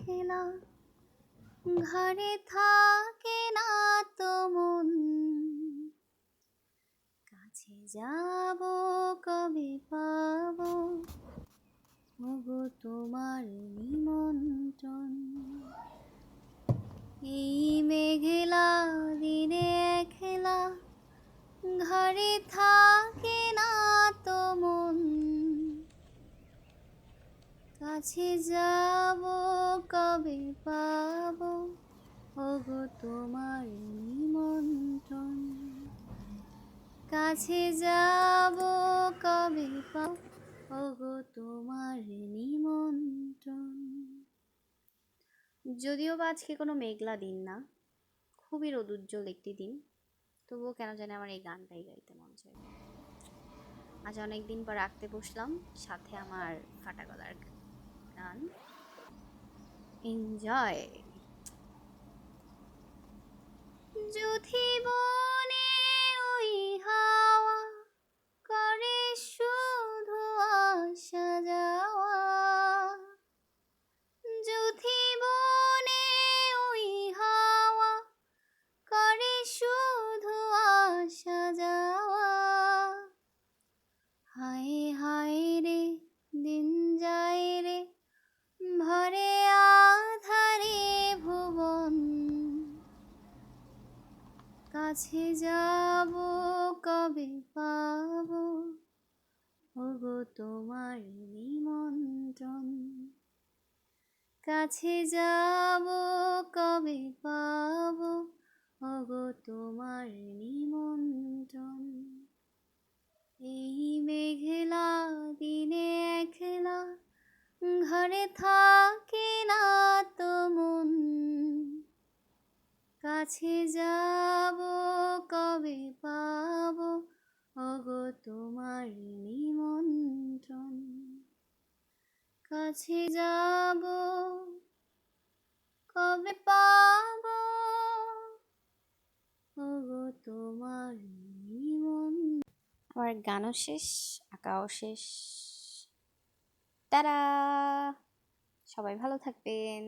একলা, ঘরে থাকে না তো মন। কাছে যাব কবে পাবো ওগো তোমার নিমন্ত্রণ। এই মেঘলা দিনে একলা, ঘরে থাকে না তো মন। কাছে যাব কবে পাবো ওগো তোমার নিমন্ত্রণ। কাছে যাব কবে পাবো ওগো তোমার নিমন্ত্রণ। যদিও বা আজকে কোনো মেঘলা দিন না, খুবই রোদুজ্জ্বল একটি দিন, তবুও কেন জানি আমার এই গানটাই গাইতে মন চায়। আজ অনেক দিন পর আঁকতে বসলাম, সাথে আমার ফাটা গলার গান। এনজয়। যদি বনে ওই হাওয়া করে শুধু আসা যাওয়া, যদি বনে ওই হাওয়া করে শুধু আসা যাওয়া। হায় হায় রে দিন যায় রে, ভরে আধারে ভুবন। কাছে যাব কবে পাবো ওগো তোমার নিমন্ত্রণ। কাছে যাব কবে পাবো ওগো তোমার নিমন্ত্রণ। এই মেঘলা দিনে একলা, ঘরে থাকে না তো মন। কাছে যাব কবে পাবো ওগো তোমার নিমন্ত্রণ। কাছে যাব কবে পাবো ওগো তোমার নিমন্ত্রণ। আমার গানও শেষ, আঁকাও শেষ। তারা সবাই ভালো থাকবেন।